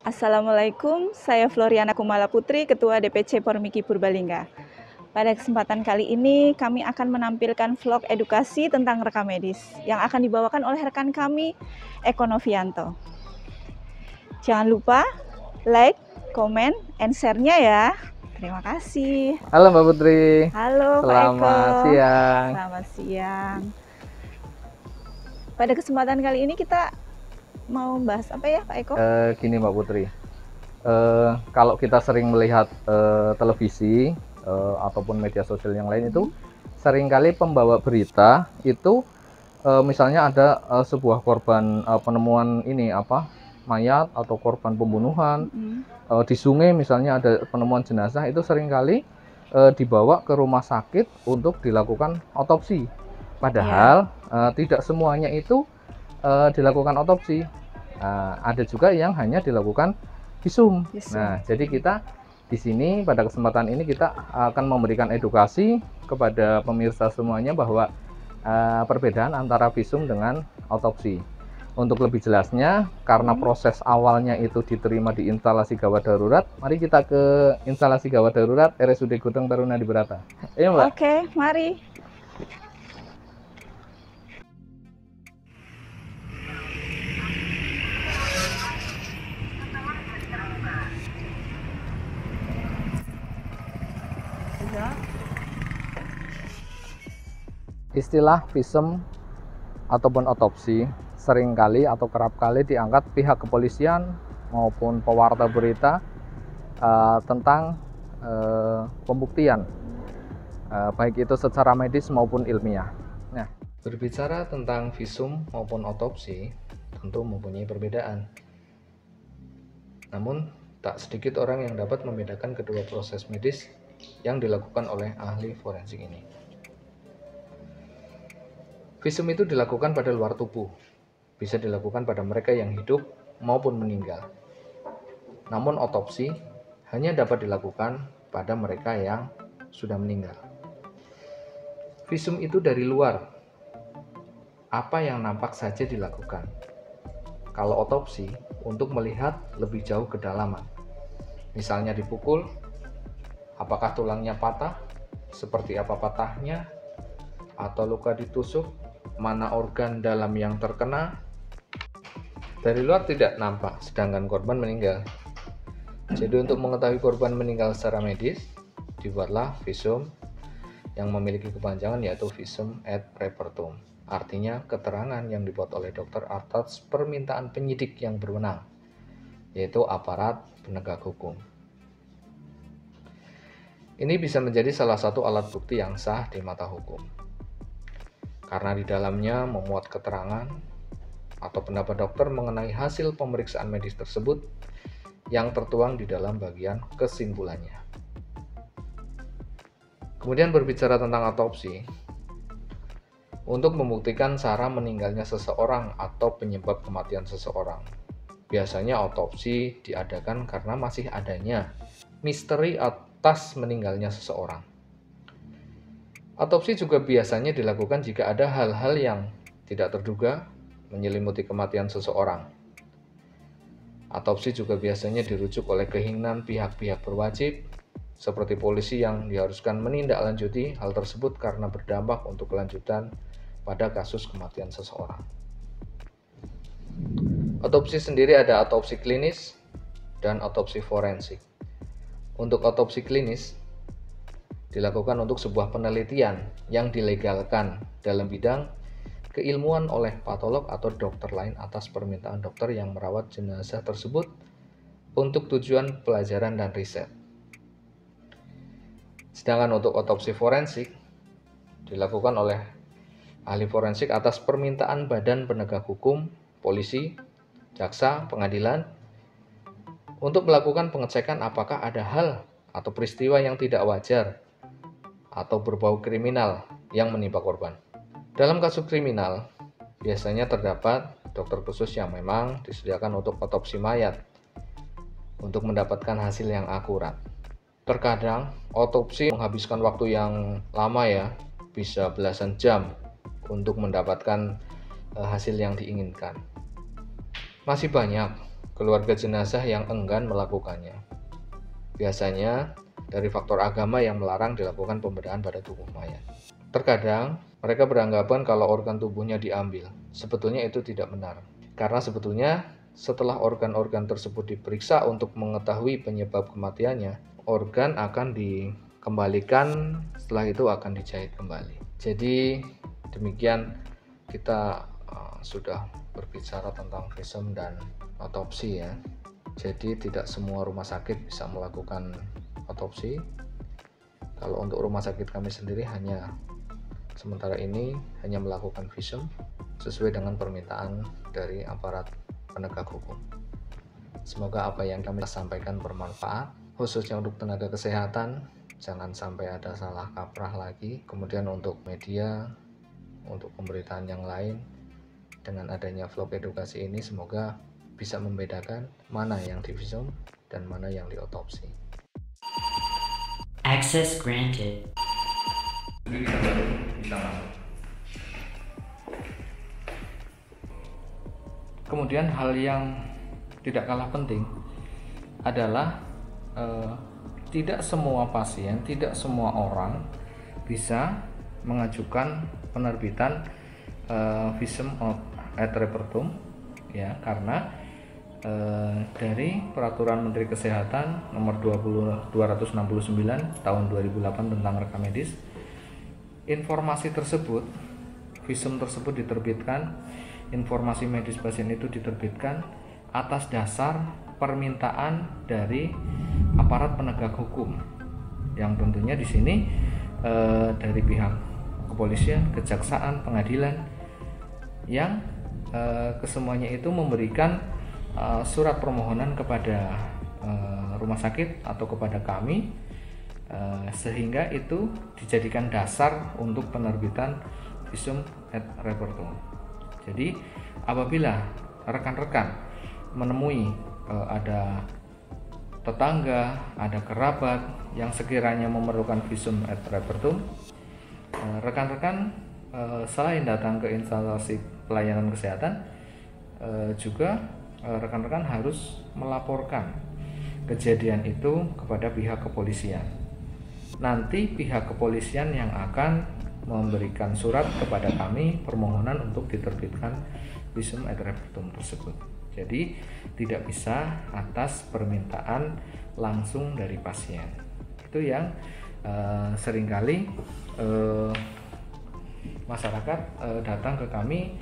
Assalamualaikum, saya Floriana Kumala Putri, Ketua DPC Pormiki Purbalingga. Pada kesempatan kali ini, kami akan menampilkan vlog edukasi tentang rekam medis yang akan dibawakan oleh rekan kami, Eko Novianto. Jangan lupa like, comment, and share-nya ya. Terima kasih. Halo Mbak Putri. Halo Pak Eko. Selamat siang. Selamat siang. Pada kesempatan kali ini kita mau bahas apa ya Pak Eko? Gini Mbak Putri, kalau kita sering melihat televisi ataupun media sosial yang lain itu seringkali pembawa berita itu misalnya ada sebuah korban penemuan mayat atau korban pembunuhan di sungai, misalnya ada penemuan jenazah, itu seringkali dibawa ke rumah sakit untuk dilakukan otopsi. Padahal tidak semuanya itu dilakukan otopsi. Ada juga yang hanya dilakukan visum. Nah, jadi kita di sini pada kesempatan ini kita akan memberikan edukasi kepada pemirsa semuanya bahwa perbedaan antara visum dengan otopsi. Untuk lebih jelasnya, karena proses awalnya itu diterima di instalasi gawat darurat, mari kita ke instalasi gawat darurat RSUD Godong Taruna di Berata. Ayo Mbak. Oke, mari. Istilah visum ataupun otopsi seringkali atau kerap kali diangkat pihak kepolisian maupun pewarta berita tentang pembuktian baik itu secara medis maupun ilmiah. Nah, berbicara tentang visum maupun otopsi tentu mempunyai perbedaan. Namun tak sedikit orang yang dapat membedakan kedua proses medis yang dilakukan oleh ahli forensik ini. Visum itu dilakukan pada luar tubuh, bisa dilakukan pada mereka yang hidup maupun meninggal. Namun otopsi hanya dapat dilakukan pada mereka yang sudah meninggal. Visum itu dari luar, apa yang nampak saja dilakukan. Kalau otopsi untuk melihat lebih jauh kedalaman, misalnya dipukul, apakah tulangnya patah, seperti apa patahnya, atau luka ditusuk, mana organ dalam yang terkena. Dari luar tidak nampak, sedangkan korban meninggal. Jadi untuk mengetahui korban meninggal secara medis, dibuatlah visum yang memiliki kepanjangan yaitu visum et repertum. Artinya keterangan yang dibuat oleh dokter atas permintaan penyidik yang berwenang, yaitu aparat penegak hukum. Ini bisa menjadi salah satu alat bukti yang sah di mata hukum, karena di dalamnya memuat keterangan atau pendapat dokter mengenai hasil pemeriksaan medis tersebut yang tertuang di dalam bagian kesimpulannya. Kemudian berbicara tentang otopsi, untuk membuktikan cara meninggalnya seseorang atau penyebab kematian seseorang. Biasanya otopsi diadakan karena masih adanya misteri atas meninggalnya seseorang. Otopsi juga biasanya dilakukan jika ada hal-hal yang tidak terduga menyelimuti kematian seseorang. Otopsi juga biasanya dirujuk oleh keinginan pihak-pihak berwajib, seperti polisi yang diharuskan menindaklanjuti hal tersebut karena berdampak untuk kelanjutan pada kasus kematian seseorang. Otopsi sendiri ada otopsi klinis dan otopsi forensik. Untuk otopsi klinis dilakukan untuk sebuah penelitian yang dilegalkan dalam bidang keilmuan oleh patolog atau dokter lain atas permintaan dokter yang merawat jenazah tersebut untuk tujuan pelajaran dan riset. Sedangkan untuk otopsi forensik dilakukan oleh ahli forensik atas permintaan badan penegak hukum, polisi, jaksa, pengadilan untuk melakukan pengecekan apakah ada hal atau peristiwa yang tidak wajar atau berbau kriminal yang menimpa korban. Dalam kasus kriminal, biasanya terdapat dokter khusus yang memang disediakan untuk otopsi mayat untuk mendapatkan hasil yang akurat. Terkadang otopsi menghabiskan waktu yang lama ya, bisa belasan jam untuk mendapatkan hasil yang diinginkan. Masih banyak keluarga jenazah yang enggan melakukannya. Biasanya dari faktor agama yang melarang dilakukan pembedahan pada tubuh mayat. Terkadang mereka beranggapan kalau organ tubuhnya diambil. Sebetulnya itu tidak benar. Karena sebetulnya setelah organ-organ tersebut diperiksa untuk mengetahui penyebab kematiannya, organ akan dikembalikan, setelah itu akan dijahit kembali. Jadi demikian kita sudah berbicara tentang visum dan otopsi ya. Jadi tidak semua rumah sakit bisa melakukan otopsi. Kalau untuk rumah sakit kami sendiri sementara ini hanya melakukan visum sesuai dengan permintaan dari aparat penegak hukum. Semoga apa yang kami sampaikan bermanfaat, khususnya untuk tenaga kesehatan. Jangan sampai ada salah kaprah lagi. Kemudian untuk media, untuk pemberitaan yang lain, dengan adanya vlog edukasi ini semoga bisa membedakan mana yang divisum dan mana yang diotopsi. Access granted. Kemudian hal yang tidak kalah penting adalah tidak semua pasien, tidak semua orang bisa mengajukan penerbitan visum et repertum ya, karena dari Peraturan Menteri Kesehatan nomor 269 tahun 2008 tentang rekam medis, informasi tersebut, visum tersebut diterbitkan, informasi medis pasien itu diterbitkan atas dasar permintaan dari aparat penegak hukum, yang tentunya di sini dari pihak kepolisian, kejaksaan, pengadilan, yang kesemuanya itu memberikan surat permohonan kepada rumah sakit atau kepada kami, sehingga itu dijadikan dasar untuk penerbitan visum et repertum. Jadi apabila rekan-rekan menemui ada tetangga, ada kerabat yang sekiranya memerlukan visum et repertum, rekan-rekan selain datang ke instalasi pelayanan kesehatan, juga rekan-rekan harus melaporkan kejadian itu kepada pihak kepolisian. Nanti pihak kepolisian yang akan memberikan surat kepada kami permohonan untuk diterbitkan visum et repertum tersebut. Jadi tidak bisa atas permintaan langsung dari pasien. Itu yang seringkali masyarakat datang ke kami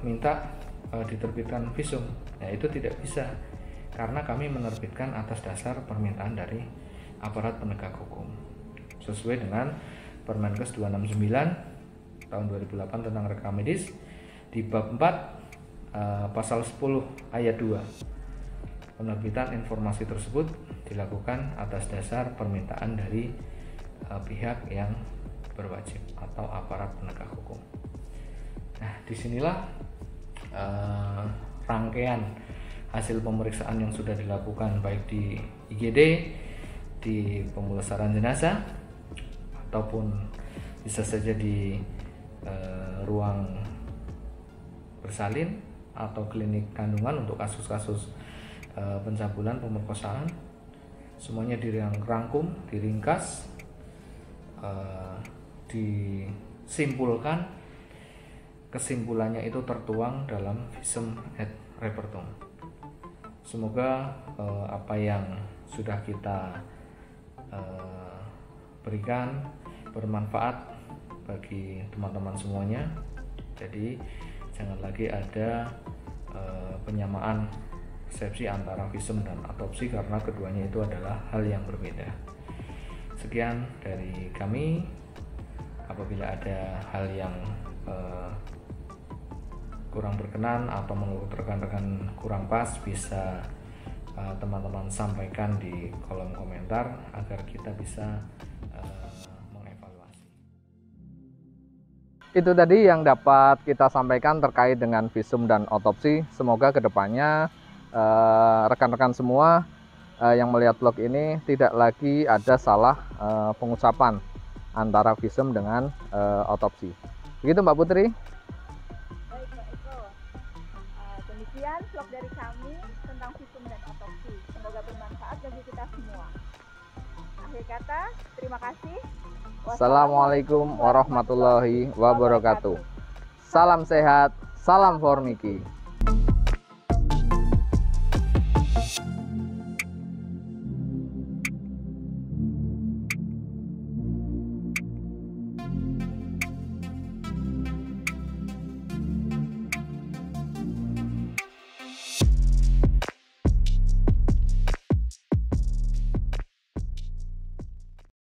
minta diterbitkan visum. Nah, itu tidak bisa karena kami menerbitkan atas dasar permintaan dari aparat penegak hukum sesuai dengan Permenkes 269 tahun 2008 tentang rekam medis di bab 4 pasal 10 ayat 2. Penerbitan informasi tersebut dilakukan atas dasar permintaan dari pihak yang berwajib atau aparat penegak hukum. Nah, disinilah rangkaian hasil pemeriksaan yang sudah dilakukan baik di IGD, di pemulasaran jenazah, ataupun bisa saja di ruang bersalin atau klinik kandungan untuk kasus-kasus pencabulan, pemerkosaan. Semuanya dirangkum, diringkas, disimpulkan. Kesimpulannya itu tertuang dalam visum et repertum. Semoga apa yang sudah kita berikan bermanfaat bagi teman-teman semuanya. Jadi jangan lagi ada penyamaan persepsi antara visum dan otopsi karena keduanya itu adalah hal yang berbeda. Sekian dari kami. Apabila ada hal yang kurang berkenan atau menurut rekan-rekan kurang pas, bisa teman-teman sampaikan di kolom komentar agar kita bisa mengevaluasi. Itu tadi yang dapat kita sampaikan terkait dengan visum dan otopsi. Semoga kedepannya rekan-rekan semua yang melihat vlog ini tidak lagi ada salah pengucapan antara visum dengan otopsi. Begitu Mbak Putri? Baik Pak Eko, Demikian vlog dari kami tentang visum dan otopsi. Semoga bermanfaat bagi kita semua. Akhir kata, terima kasih. Assalamualaikum warahmatullahi wabarakatuh. Salam sehat, salam Formiki.